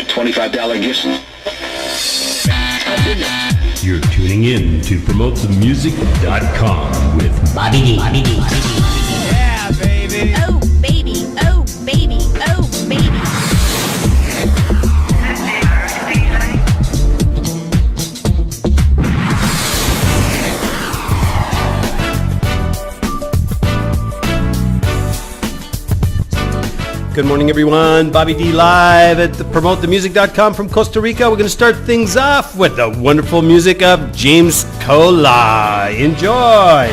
$25 gift. You're tuning in to PromoteTheMusic.com with Bobby D. Yeah, baby. Oh, baby. Oh, baby. Oh, baby. Good morning, everyone. Bobby D live at the PromoteTheMusic.com from Costa Rica. We're going to start things off with the wonderful music of James Colah. Enjoy.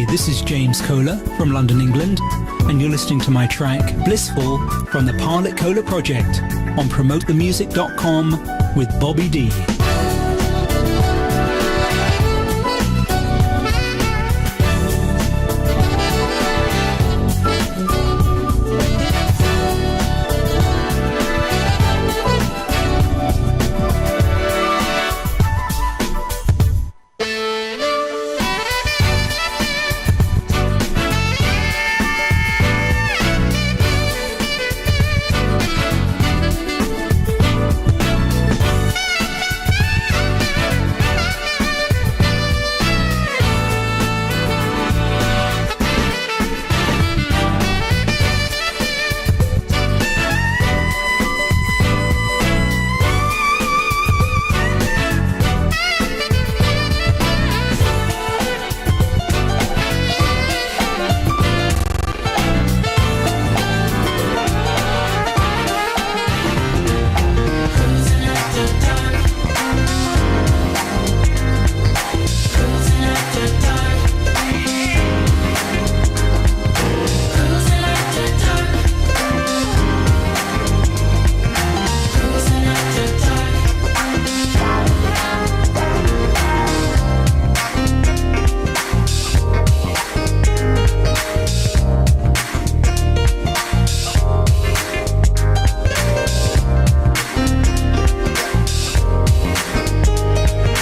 This is James Colah from London, England, and you're listening to my track Blissful from the Pilot Colah Project on PromoteTheMusic.com with Bobby D.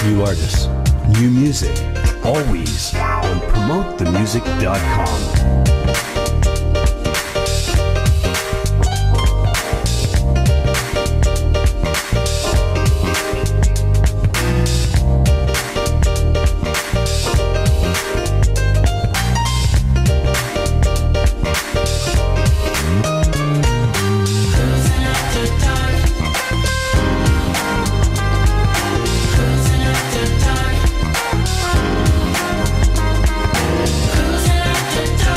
New artists, new music, always on PromoteTheMusic.com. Cruising after dark.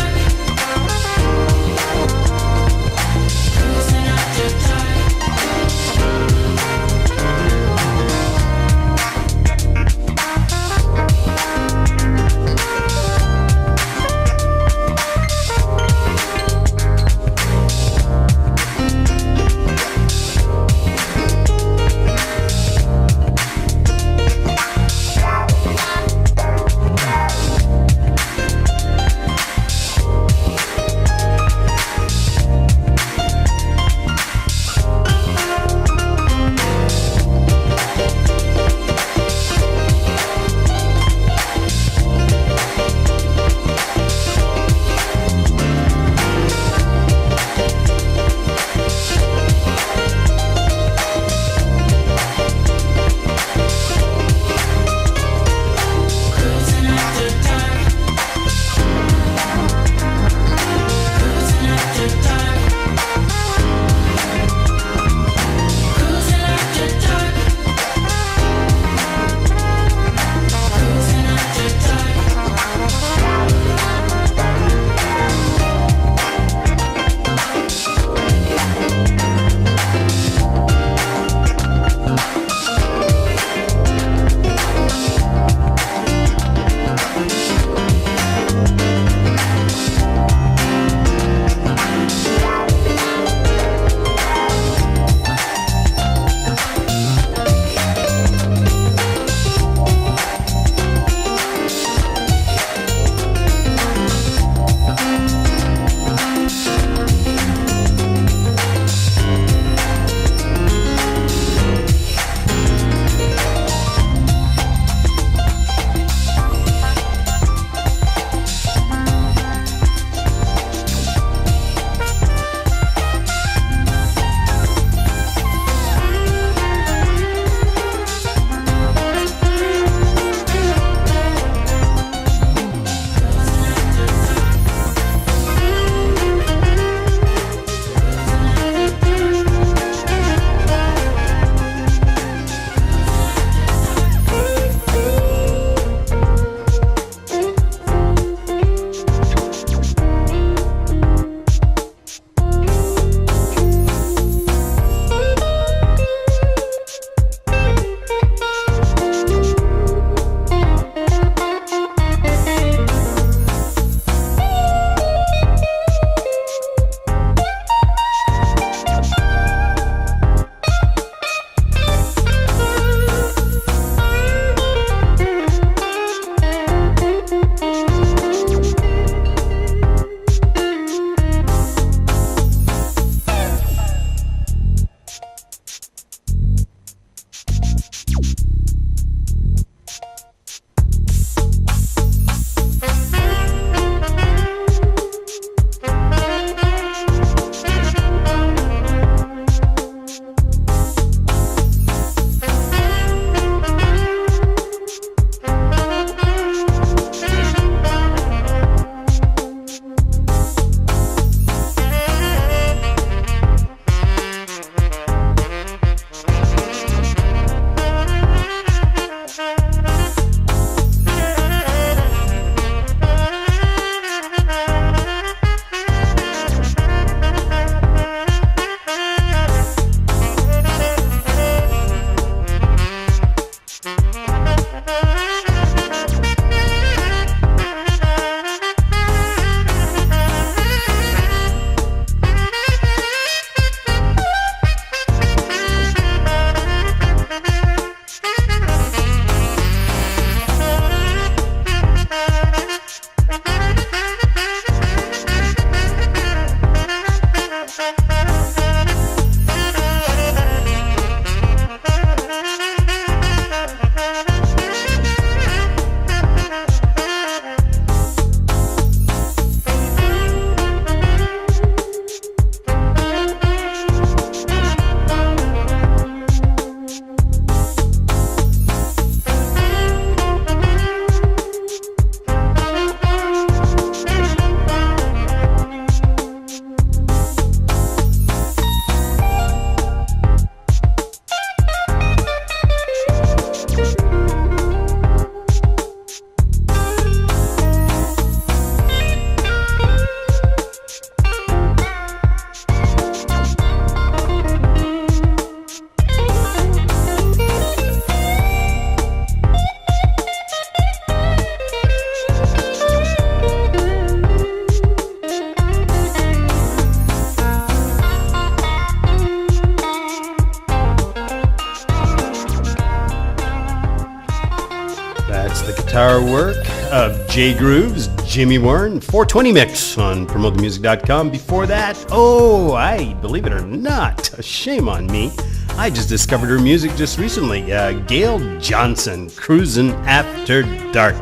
That's the guitar work of J Groove's Jimmy Warren 420 mix on PromoteTheMusic.com. Before that, I believe it or not, shame on me, I just discovered her music just recently. Gail Jhonson, Cruisin' After Dark.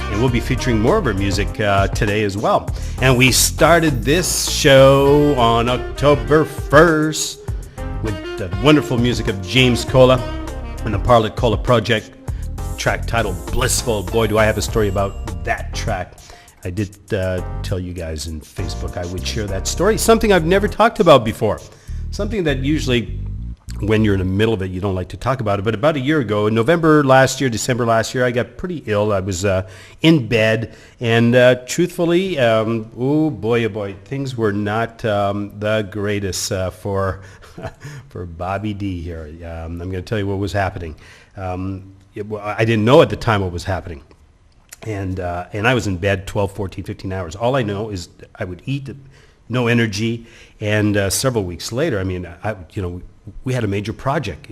And we'll be featuring more of her music today as well. And we started this show on October 1st with the wonderful music of James Colah and the Colah Project, track titled Blissful. Boy, do I have a story about that track. I did tell you guys in Facebook I would share that story. Something I've never talked about before. Something that usually, when you're in the middle of it, you don't like to talk about it. But about a year ago, in December last year, I got pretty ill. I was in bed, and truthfully, oh boy, things were not the greatest for Bobby D here. I'm going to tell you what was happening. I didn't know at the time what was happening. And I was in bed 12, 14, 15 hours. All I know is I would eat, no energy, and several weeks later, we had a major project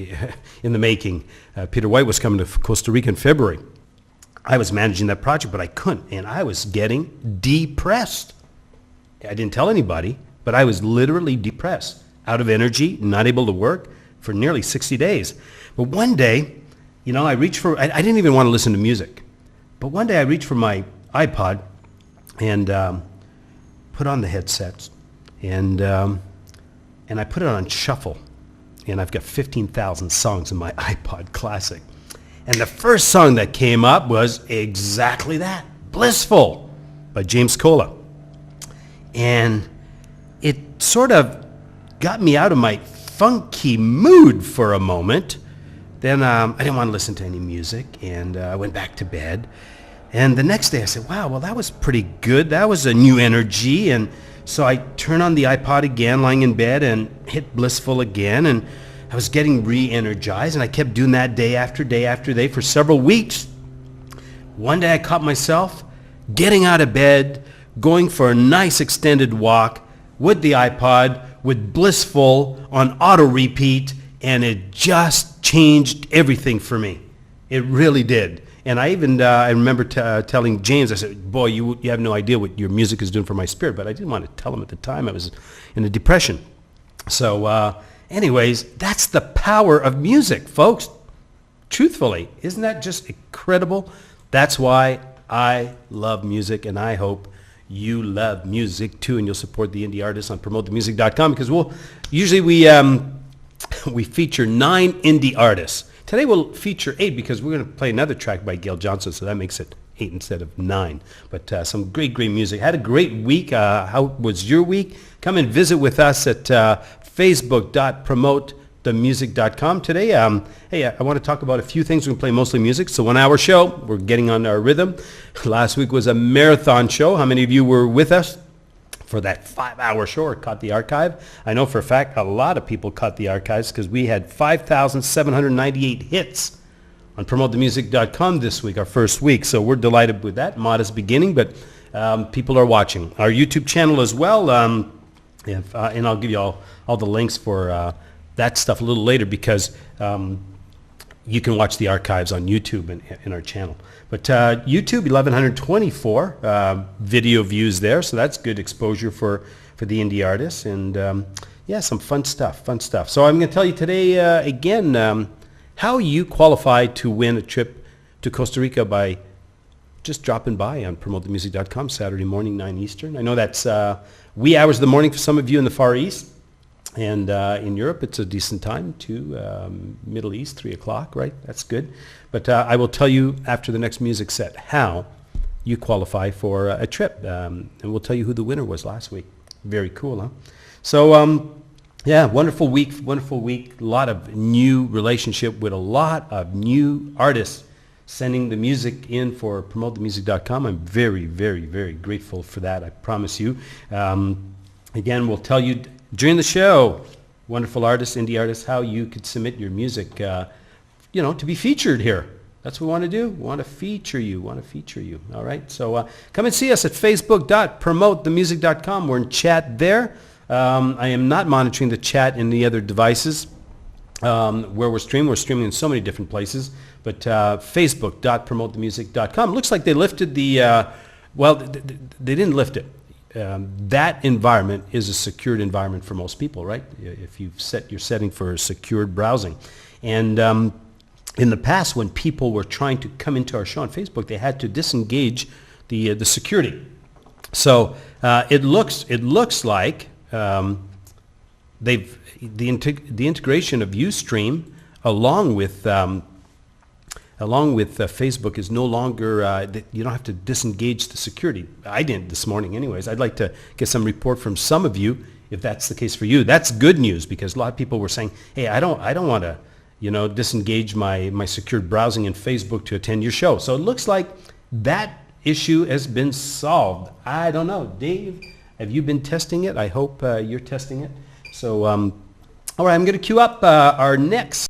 in the making. Peter White was coming to Costa Rica in February. I was managing that project, but I couldn't, and I was getting depressed. I didn't tell anybody, but I was literally depressed, out of energy, not able to work for nearly 60 days. But one day, I reached for, I didn't even want to listen to music, but one day I reached for my iPod and put on the headsets, and I put it on shuffle. And I've got 15,000 songs in my iPod Classic. And the first song that came up was exactly that, Blissful by James Colah. And it sort of got me out of my funky mood for a moment. Then I didn't want to listen to any music, and I went back to bed. And the next day I said, wow, well, that was pretty good. That was a new energy. And so I turned on the iPod again, lying in bed, and hit Blissful again, and I was getting re-energized, and I kept doing that day after day after day for several weeks. One day I caught myself getting out of bed, going for a nice extended walk with the iPod, with Blissful on auto repeat, and it just changed everything for me. It really did. And I even, I remember telling James, I said, boy, you have no idea what your music is doing for my spirit. But I didn't want to tell him at the time. I was in a depression. So anyways, that's the power of music, folks. Truthfully, isn't that just incredible? That's why I love music, and I hope you love music too, and you'll support the indie artists on PromoteTheMusic.com, because we feature 9 indie artists. Today we'll feature 8 because we're going to play another track by Gail Jhonson, so that makes it 8 instead of 9. But some great music. Had a great week. How was your week? Come and visit with us at facebook.promotethemusic.com. Today, I want to talk about a few things. We're going to play mostly music. It's a 1-hour show. We're getting on our rhythm. Last week was a marathon show. How many of you were with us for that 5-hour show or caught the archive? I know for a fact a lot of people caught the archives because we had 5,798 hits on PromoteTheMusic.com this week, our first week. So we're delighted with that. Modest beginning, but people are watching. Our YouTube channel as well, and I'll give you all the links for that stuff a little later, because you can watch the archives on YouTube in our channel. But YouTube, 1,124 video views there, so that's good exposure for the indie artists, and some fun stuff. So I'm going to tell you today, again, how you qualify to win a trip to Costa Rica by just dropping by on PromoteTheMusic.com Saturday morning, 9 Eastern. I know that's wee hours of the morning for some of you in the Far East, and in Europe it's a decent time to Middle East, 3 o'clock, right? That's good. But I will tell you after the next music set how you qualify for a trip, and we'll tell you who the winner was last week. Very cool, huh? So wonderful week. A lot of new relationship with a lot of new artists sending the music in for PromoteTheMusic.com. I'm very, very, very grateful for that, I promise you. Again, we'll tell you during the show, wonderful artists, indie artists, how you could submit your music, to be featured here. That's what we want to do. We want to feature you. All right. So come and see us at facebook.promotethemusic.com. We're in chat there. I am not monitoring the chat in the other devices where we're streaming. We're streaming in so many different places. But facebook.promotethemusic.com. Looks like they lifted the, they didn't lift it. That environment is a secured environment for most people, right? If you've set your setting for secured browsing. And in the past, when people were trying to come into our show on Facebook, they had to disengage the security. So it looks like the integration of Ustream along with Facebook is no longer, you don't have to disengage the security. I didn't this morning anyways. I'd like to get some report from some of you if that's the case for you. That's good news because a lot of people were saying, hey, I don't want to, disengage my secured browsing in Facebook to attend your show. So it looks like that issue has been solved. I don't know. Dave, have you been testing it? I hope you're testing it. So, all right, I'm going to queue up our next